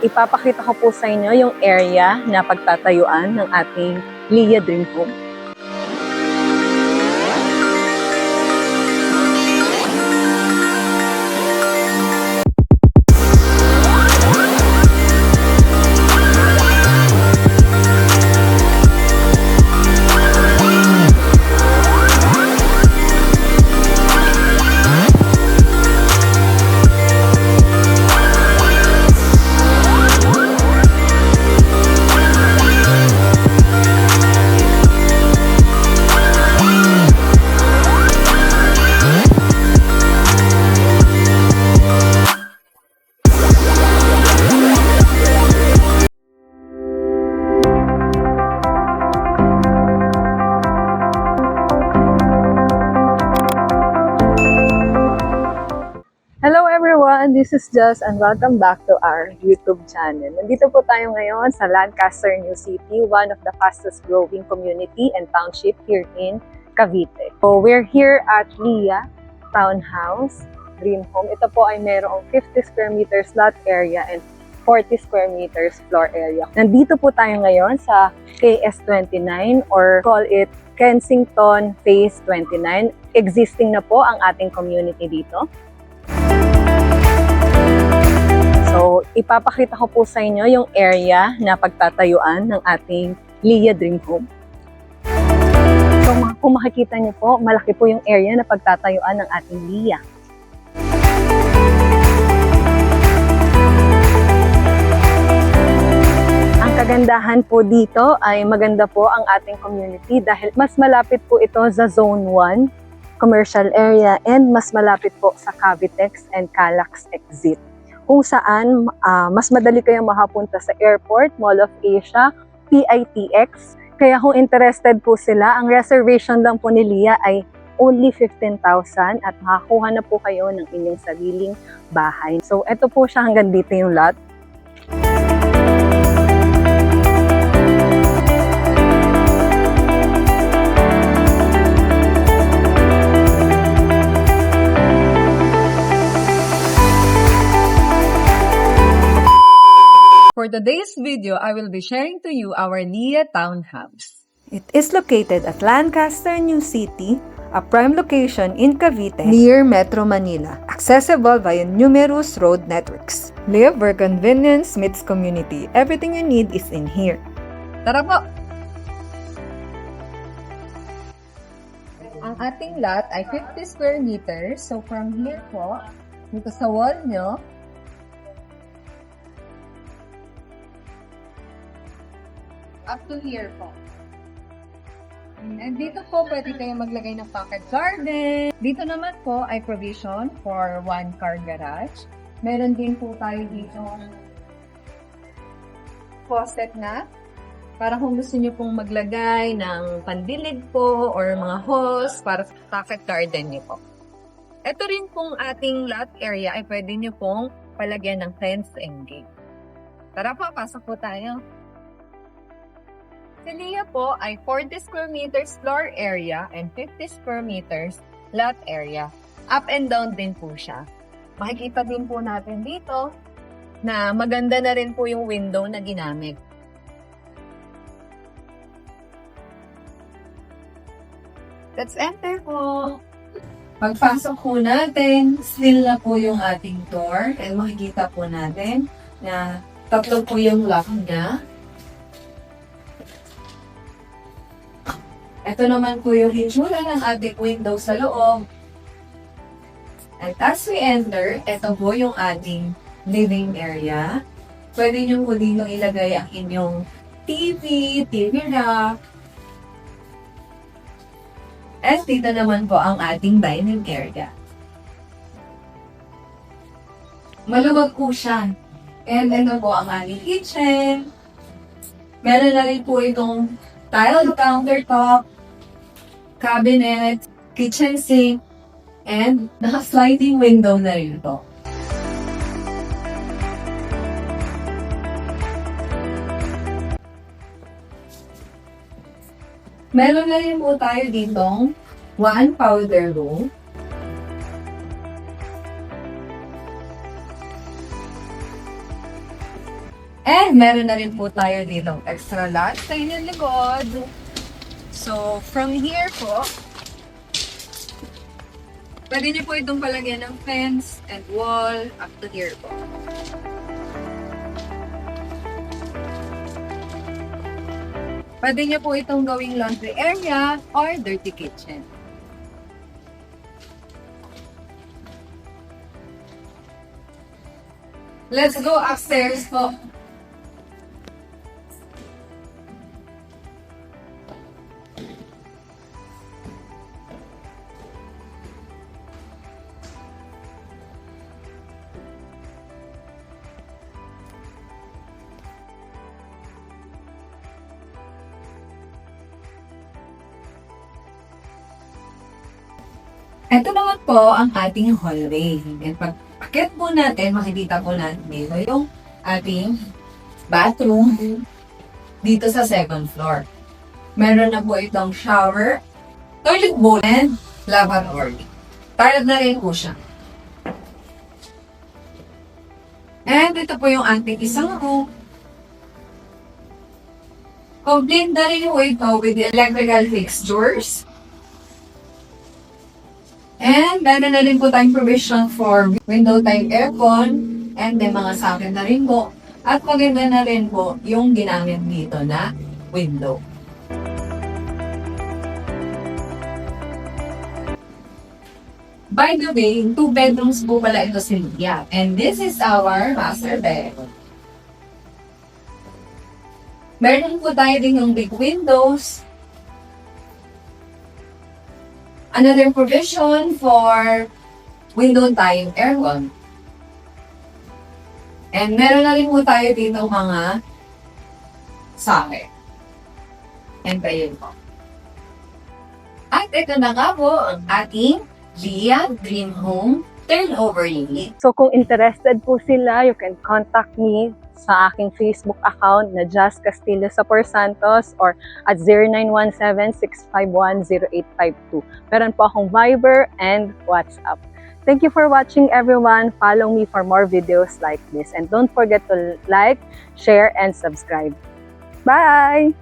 Ipapakita ko po sa inyo yung area na pagtatayuan ng ating Lia Dream Home. Hello everyone, this is Jess and welcome back to our YouTube channel. Nandito po tayo ngayon sa Lancaster, New City, one of the fastest growing community and township here in Cavite. So we're here at Lia Townhouse Dream Home. Ito po ay mayroong 50 square meters lot area and 40 square meters floor area. Nandito po tayo ngayon sa KS29 or call it Kensington Phase 29. Existing na po ang ating community dito. So, ipapakita ko po sa inyo yung area na pagtatayuan ng ating Lia Dream Home. So, kung makikita niyo po, malaki po yung area na pagtatayuan ng ating Lia. Ang kagandahan po dito ay maganda po ang ating community dahil mas malapit po ito sa Zone 1 commercial area and mas malapit po sa Cavitex and Calax exit, kung saan mas madali kayong makapunta sa airport, Mall of Asia, PITX. Kaya kung interested po sila, ang reservation lang po ni Lia ay only 15,000 at makakuha na po kayo ng inyong sariling bahay. So ito po siya, hanggang dito yung lot. For today's video, I will be sharing to you our Lia Townhouse. It is located at Lancaster, New City, a prime location in Cavite, near Metro Manila, accessible via numerous road networks. Live where convenience meets community. Everything you need is in here. Tara po! Ang ating lot ay 50 square meters. So from here po, dito sa wall nyo, up to here po. And dito po, pwede kayong maglagay ng pocket garden. Dito naman po ay provision for one car garage. Meron din po tayo dito faucet na. Para kung gusto nyo pong maglagay ng pandilig po or mga hose para sa pocket garden nyo po. Ito rin pong ating lot area ay pwede nyo pong palagyan ng fence and gate. Tara po, pasok po tayo. Si Lia po ay 40 square meters floor area and 50 square meters lot area. Up and down din po siya. Makikita din po natin dito na maganda na rin po yung window na ginamit. Let's enter po. Pagpasok po natin, still na po yung ating door. And makikita po natin na tatlo po yung lock niya. Ito naman po yung hitsura ng ating window sa loob. And as we enter, ito po yung ating living area. Pwede nyo po dito ilagay ang inyong TV rack. At dito naman po ang ating dining area. Maluwag po siya. And ito po ang ating kitchen. Meron na rin po itong tiled countertop, cabinet, kitchen sink, and naka-sliding window na rin ito. Meron na rin po tayo ditong one powder room. And meron na rin po tayo dito extra lot sa inyong likod. So, from here po, pwede niyo po itong palagyan ng fence and wall up to here po. Pwede niyo po itong gawing laundry area or dirty kitchen. Let's go upstairs po. Ito naman po ang ating hallway. And pag akit po natin, makikita po natin dito yung ating bathroom dito sa second floor. Meron na po itong shower, toilet bowl, and lavatory. Toilet na rin po siya. And ito po yung ating isang room. Complete na rin po ito with the electrical fixtures. And meron na rin po tayong provision for window type aircon and may mga socket na rin po. At maganda na rin po yung ginamit dito na window. By the way, 2 bedrooms po pala ito si Lydia. And this is our master bed. Meron po tayo din yung big windows. Another provision for window type aircon. And meron na rin po tayo dito mga socket. And ayun po. At ito na nga po ang ating Lia Dream Home Turnover Unit. So kung interested po sila, you can contact me sa aking Facebook account na Jazz Castillo Sapor Santos or at 0917-651-0852. Meron po akong Viber and WhatsApp. Thank you for watching, everyone. Follow me for more videos like this. And don't forget to like, share, and subscribe. Bye!